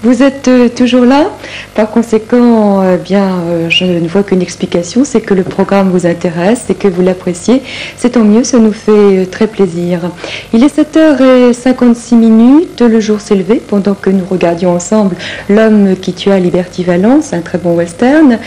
Vous êtes toujours là. Par conséquent, je ne vois qu'une explication, c'est que le programme vous intéresse et que vous l'appréciez. C'est tant mieux, ça nous fait très plaisir. Il est 7h56, le jour s'est levé pendant que nous regardions ensemble L'homme qui tua Liberty Valance, un très bon western.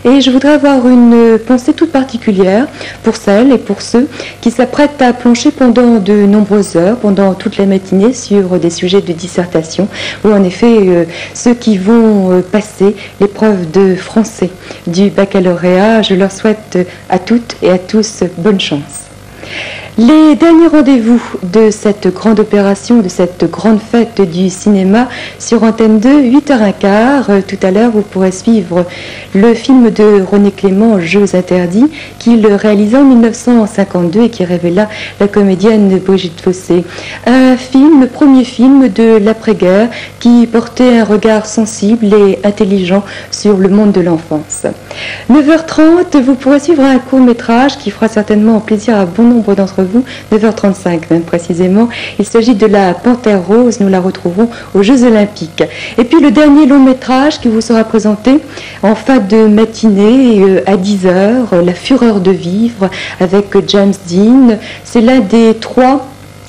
Et je voudrais avoir une pensée toute particulière pour celles et pour ceux qui s'apprêtent à plancher pendant de nombreuses heures, pendant toute la matinée, sur des sujets de dissertation, ou en effet ceux qui vont passer l'épreuve de français du baccalauréat. Je leur souhaite à toutes et à tous bonne chance. Les derniers rendez-vous de cette grande opération, de cette grande fête du cinéma sur Antenne 2, 8h15. Tout à l'heure, vous pourrez suivre le film de René Clément, Jeux interdits, qu'il réalisa en 1952 et qui révéla la comédienne Brigitte Fossé. Un film, le premier film de l'après-guerre, qui portait un regard sensible et intelligent sur le monde de l'enfance. 9h30, vous pourrez suivre un court-métrage qui fera certainement plaisir à bon nombre d'entre vous. 9h35 même précisément. Il s'agit de La Panthère Rose. Nous la retrouverons aux Jeux Olympiques. Et puis le dernier long-métrage qui vous sera présenté en fin de matinée à 10h, La Fureur de vivre avec James Dean. C'est l'un des 3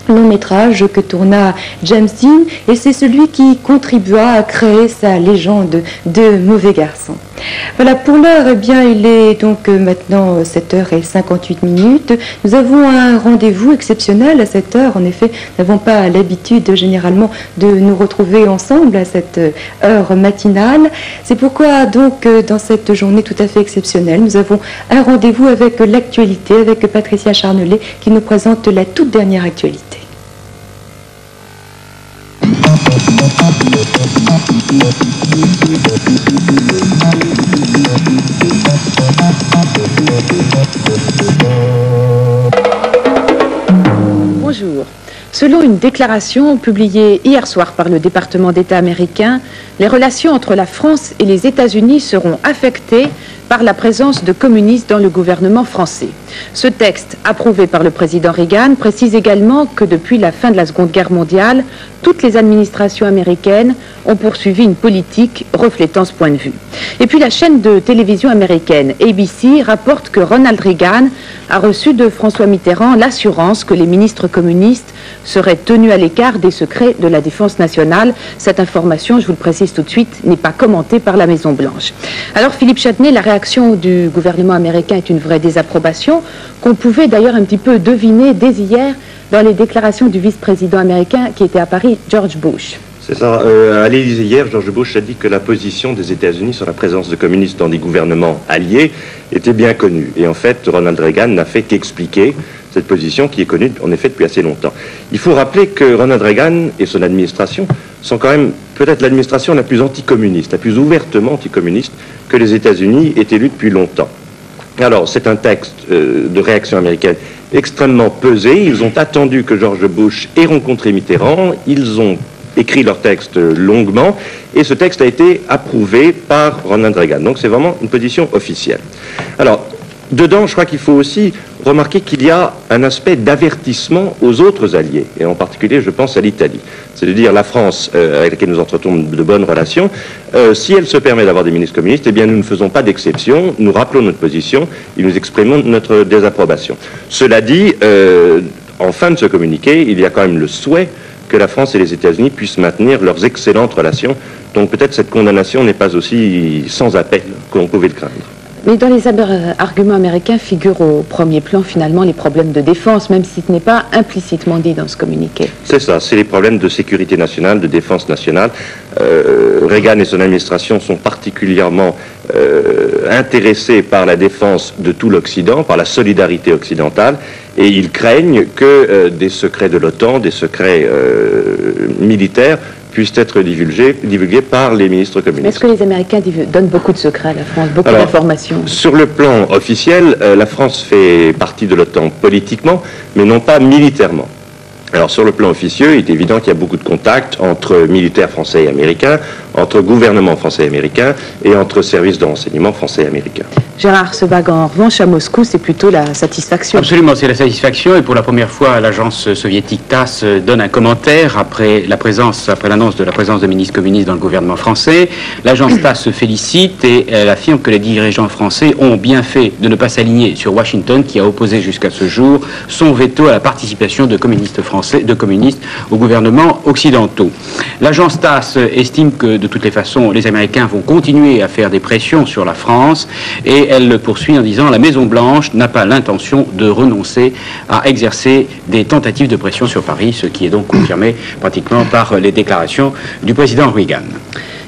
long métrage que tourna James Dean et c'est celui qui contribua à créer sa légende de mauvais garçon. Voilà, pour l'heure, il est donc maintenant 7h58. Nous avons un rendez-vous exceptionnel à cette heure. En effet, nous n'avons pas l'habitude généralement de nous retrouver ensemble à cette heure matinale. C'est pourquoi donc dans cette journée tout à fait exceptionnelle, nous avons un rendez-vous avec l'actualité, avec Patricia Charnelet qui nous présente la toute dernière actualité. Bonjour. Selon une déclaration publiée hier soir par le département d'État américain, les relations entre la France et les États-Unis seront affectées par la présence de communistes dans le gouvernement français. Ce texte, approuvé par le président Reagan, précise également que depuis la fin de la Seconde Guerre mondiale, toutes les administrations américaines ont poursuivi une politique reflétant ce point de vue. Et puis la chaîne de télévision américaine ABC rapporte que Ronald Reagan a reçu de François Mitterrand l'assurance que les ministres communistes seraient tenus à l'écart des secrets de la défense nationale. Cette information, je vous le précise tout de suite, n'est pas commentée par la Maison-Blanche. Alors Philippe Châtenay, la réaction du gouvernement américain est une vraie désapprobation qu'on pouvait d'ailleurs un petit peu deviner dès hier dans les déclarations du vice-président américain qui était à Paris, George Bush. C'est ça. À l'Élysée hier, George Bush a dit que la position des États-Unis sur la présence de communistes dans des gouvernements alliés était bien connue. Et en fait, Ronald Reagan n'a fait qu'expliquer cette position qui est connue en effet depuis assez longtemps. Il faut rappeler que Ronald Reagan et son administration sont quand même peut-être l'administration la plus anticommuniste, la plus ouvertement anticommuniste que les États-Unis aient élue depuis longtemps. Alors, c'est un texte de réaction américaine extrêmement pesé. Ils ont attendu que George Bush ait rencontré Mitterrand. Ils ont écrit leur texte longuement et ce texte a été approuvé par Ronald Reagan. Donc, c'est vraiment une position officielle. Alors, dedans, je crois qu'il faut aussi remarquer qu'il y a un aspect d'avertissement aux autres alliés, et en particulier, je pense à l'Italie. C'est-à-dire la France, avec laquelle nous entretenons de bonnes relations, si elle se permet d'avoir des ministres communistes, eh bien, nous ne faisons pas d'exception, nous rappelons notre position et nous exprimons notre désapprobation. Cela dit, en fin de ce communiqué, il y a quand même le souhait que la France et les États-Unis puissent maintenir leurs excellentes relations. Donc peut-être cette condamnation n'est pas aussi sans appel qu'on pouvait le craindre. Mais dans les arguments américains figurent au premier plan finalement les problèmes de défense, même si ce n'est pas implicitement dit dans ce communiqué. C'est ça, c'est les problèmes de sécurité nationale, de défense nationale. Reagan et son administration sont particulièrement intéressés par la défense de tout l'Occident, par la solidarité occidentale, et ils craignent que des secrets de l'OTAN, des secrets militaires, puissent être divulgués par les ministres communistes. Est-ce que les Américains donnent beaucoup de secrets à la France, beaucoup d'informations? Sur le plan officiel, la France fait partie de l'OTAN politiquement, mais non pas militairement. Alors sur le plan officieux, il est évident qu'il y a beaucoup de contacts entre militaires français et américains, entre gouvernements français et américains et entre services de renseignement français et américains. Gérard Sebag, en revanche, à Moscou, c'est plutôt la satisfaction. Absolument, c'est la satisfaction, et pour la première fois, l'agence soviétique TASS donne un commentaire après l'annonce de la présence de ministres communistes dans le gouvernement français. L'agence TASS se félicite et elle affirme que les dirigeants français ont bien fait de ne pas s'aligner sur Washington, qui a opposé jusqu'à ce jour son veto à la participation de communistes au gouvernement occidentaux. L'agence TASS estime que de toutes les façons, les Américains vont continuer à faire des pressions sur la France, et elle poursuit en disant: la Maison-Blanche n'a pas l'intention de renoncer à exercer des tentatives de pression sur Paris, ce qui est donc confirmé pratiquement par les déclarations du président Reagan.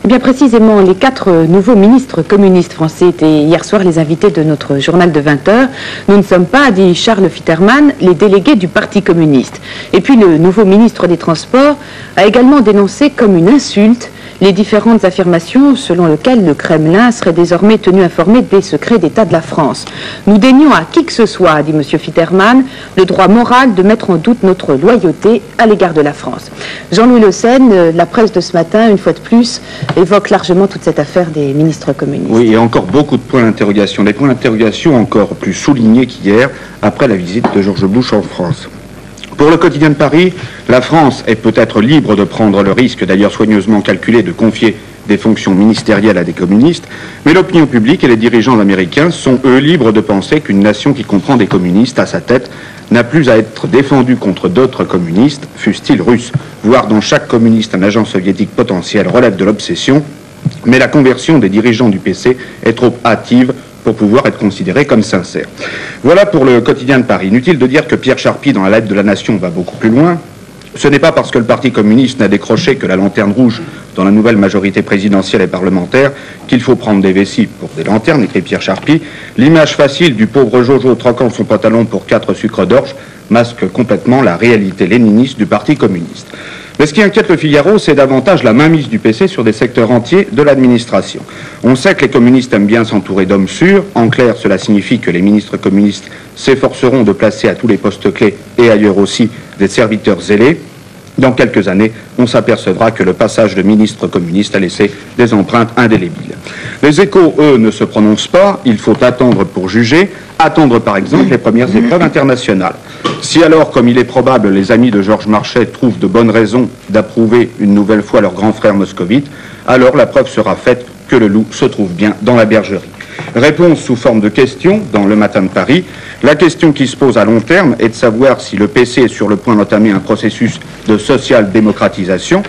Eh bien, précisément, les 4 nouveaux ministres communistes français étaient hier soir les invités de notre journal de 20h. Nous ne sommes pas, dit Charles Fitterman, les délégués du Parti communiste. Et puis, le nouveau ministre des Transports a également dénoncé comme une insulte les différentes affirmations selon lesquelles le Kremlin serait désormais tenu informé des secrets d'État de la France. Nous dénions à qui que ce soit, dit M. Fitterman, le droit moral de mettre en doute notre loyauté à l'égard de la France. Jean-Louis Le Senne, la presse de ce matin, une fois de plus, évoque largement toute cette affaire des ministres communistes. Oui, et encore beaucoup de points d'interrogation. Des points d'interrogation encore plus soulignés qu'hier, après la visite de George Bush en France. Pour le quotidien de Paris, la France est peut-être libre de prendre le risque, d'ailleurs soigneusement calculé, de confier des fonctions ministérielles à des communistes, mais l'opinion publique et les dirigeants américains sont, eux, libres de penser qu'une nation qui comprend des communistes à sa tête n'a plus à être défendue contre d'autres communistes, fussent-ils russes. Voir dans chaque communiste un agent soviétique potentiel relève de l'obsession, mais la conversion des dirigeants du PC est trop hâtive pour pouvoir être considéré comme sincère. Voilà pour le quotidien de Paris. Inutile de dire que Pierre Charpy, dans la lettre de la Nation, va beaucoup plus loin. Ce n'est pas parce que le Parti communiste n'a décroché que la lanterne rouge dans la nouvelle majorité présidentielle et parlementaire qu'il faut prendre des vessies pour des lanternes, écrit Pierre Charpy. L'image facile du pauvre Jojo troquant son pantalon pour 4 sucres d'orge masque complètement la réalité léniniste du Parti communiste. Mais ce qui inquiète le Figaro, c'est davantage la mainmise du PC sur des secteurs entiers de l'administration. On sait que les communistes aiment bien s'entourer d'hommes sûrs. En clair, cela signifie que les ministres communistes s'efforceront de placer à tous les postes clés et ailleurs aussi des serviteurs zélés. Dans quelques années, on s'apercevra que le passage de ministre communiste a laissé des empreintes indélébiles. Les Échos, eux, ne se prononcent pas. Il faut attendre pour juger. Attendre, par exemple, les premières épreuves internationales. Si alors, comme il est probable, les amis de Georges Marchais trouvent de bonnes raisons d'approuver une nouvelle fois leur grand frère moscovite, alors la preuve sera faite que le loup se trouve bien dans la bergerie. Réponse sous forme de question dans Le Matin de Paris. La question qui se pose à long terme est de savoir si le PC est sur le point d'entamer un processus de social-démocratisation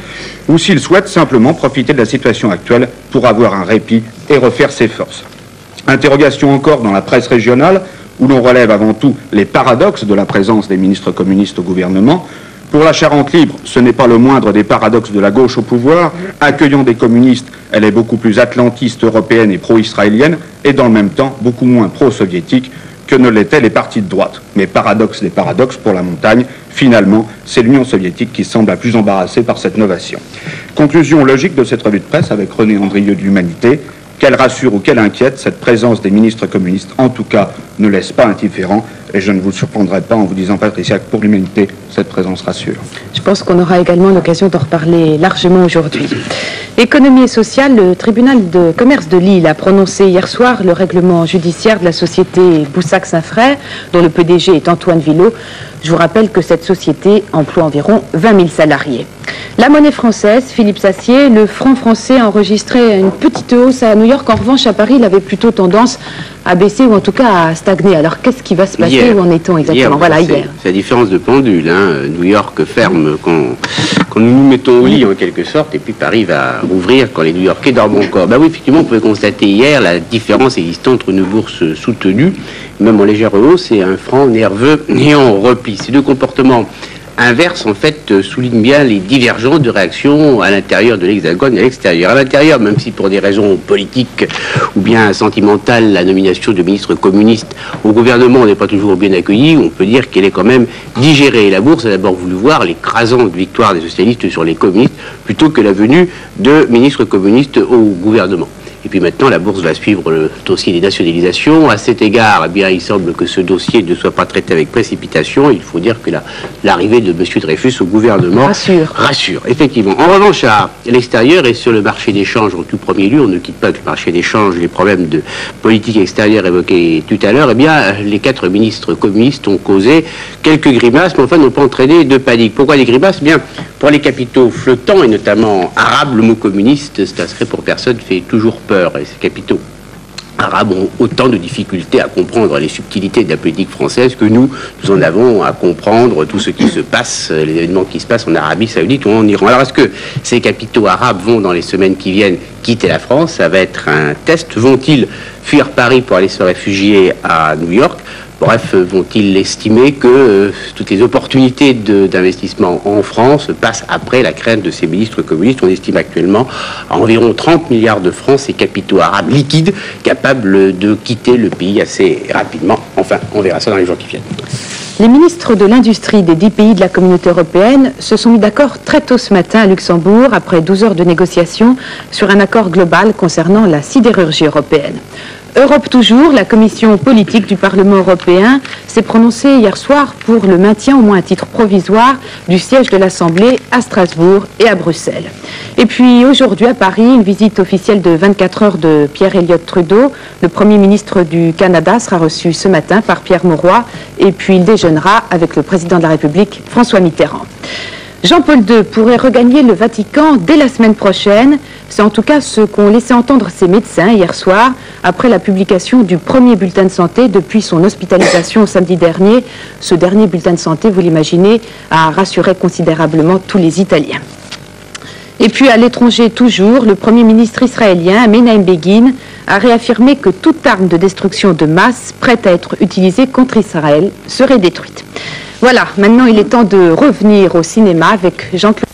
ou s'il souhaite simplement profiter de la situation actuelle pour avoir un répit et refaire ses forces. Interrogation encore dans la presse régionale, où l'on relève avant tout les paradoxes de la présence des ministres communistes au gouvernement. Pour la Charente libre, ce n'est pas le moindre des paradoxes de la gauche au pouvoir. Accueillant des communistes, elle est beaucoup plus atlantiste, européenne et pro-israélienne, et dans le même temps beaucoup moins pro-soviétique que ne l'étaient les partis de droite. Mais paradoxe des paradoxes pour la montagne, finalement, c'est l'Union soviétique qui semble la plus embarrassée par cette novation. Conclusion logique de cette revue de presse avec René Andrieux de l'Humanité. Qu'elle rassure ou qu'elle inquiète, cette présence des ministres communistes, en tout cas, ne laisse pas indifférent. Et je ne vous surprendrai pas en vous disant, Patricia, que pour l'humanité, cette présence rassure. Je pense qu'on aura également l'occasion d'en reparler largement aujourd'hui. Économie et sociale, le tribunal de commerce de Lille a prononcé hier soir le règlement judiciaire de la société Boussac-Saint-Frère, dont le PDG est Antoine Villot. Je vous rappelle que cette société emploie environ 20 000 salariés. La monnaie française, Philippe Sassier, le franc français a enregistré une petite hausse à New York. En revanche, à Paris, il avait plutôt tendance à baisser ou en tout cas à stagner. Alors, qu'est-ce qui va se passer? Où en est-on exactement? Hier. C'est la différence de pendule. New York ferme quand nous nous mettons au lit, en quelque sorte, et puis Paris va rouvrir quand les New-Yorkais dorment encore. Oui, effectivement, on pouvait constater hier la différence existante entre une bourse soutenue, même en légère hausse, et un franc nerveux et en repli. Ces deux comportements inverse, en fait, souligne bien les divergences de réaction à l'intérieur de l'Hexagone et à l'extérieur. À l'intérieur, même si pour des raisons politiques ou bien sentimentales, la nomination de ministre communiste au gouvernement n'est pas toujours bien accueillie, on peut dire qu'elle est quand même digérée. La bourse a d'abord voulu voir l'écrasante victoire des socialistes sur les communistes plutôt que la venue de ministres communistes au gouvernement. Et puis maintenant, la bourse va suivre le dossier des nationalisations. À cet égard, eh bien, il semble que ce dossier ne soit pas traité avec précipitation. Il faut dire que l'arrivée de M. Dreyfus au gouvernement rassure, effectivement. En revanche, à l'extérieur et sur le marché des changes, en tout premier lieu, on ne quitte pas le marché des changes, les problèmes de politique extérieure évoqués tout à l'heure. Eh bien, les 4 ministres communistes ont causé quelques grimaces, mais enfin n'ont pas entraîné de panique. Pourquoi des grimaces? Eh bien, pour les capitaux flottants, et notamment arabes, le mot communiste, c'est un secret pour personne, fait toujours peur. Et ces capitaux arabes ont autant de difficultés à comprendre les subtilités de la politique française que nous en avons à comprendre tout ce qui se passe, les événements qui se passent en Arabie Saoudite ou en Iran. Alors, est-ce que ces capitaux arabes vont, dans les semaines qui viennent, quitter la France? Ça va être un test. Vont-ils fuir Paris pour aller se réfugier à New York? Bref, vont-ils estimer que toutes les opportunités d'investissement en France passent après la crainte de ces ministres communistes? On estime actuellement à environ 30 milliards de francs ces capitaux arabes liquides capables de quitter le pays assez rapidement. Enfin, on verra ça dans les jours qui viennent. Les ministres de l'Industrie des 10 pays de la Communauté européenne se sont mis d'accord très tôt ce matin à Luxembourg, après 12 heures de négociations, sur un accord global concernant la sidérurgie européenne. Europe toujours, la commission politique du Parlement européen s'est prononcée hier soir pour le maintien, au moins à titre provisoire, du siège de l'Assemblée à Strasbourg et à Bruxelles. Et puis aujourd'hui à Paris, une visite officielle de 24 heures de Pierre Elliott Trudeau. Le Premier ministre du Canada sera reçu ce matin par Pierre Mauroy et puis il déjeunera avec le président de la République, François Mitterrand. Jean-Paul II pourrait regagner le Vatican dès la semaine prochaine. C'est en tout cas ce qu'ont laissé entendre ses médecins hier soir, après la publication du premier bulletin de santé depuis son hospitalisation samedi dernier. Ce dernier bulletin de santé, vous l'imaginez, a rassuré considérablement tous les Italiens. Et puis à l'étranger toujours, le Premier ministre israélien, Menachem Begin, a réaffirmé que toute arme de destruction de masse prête à être utilisée contre Israël serait détruite. Voilà, maintenant il est temps de revenir au cinéma avec Jean-Claude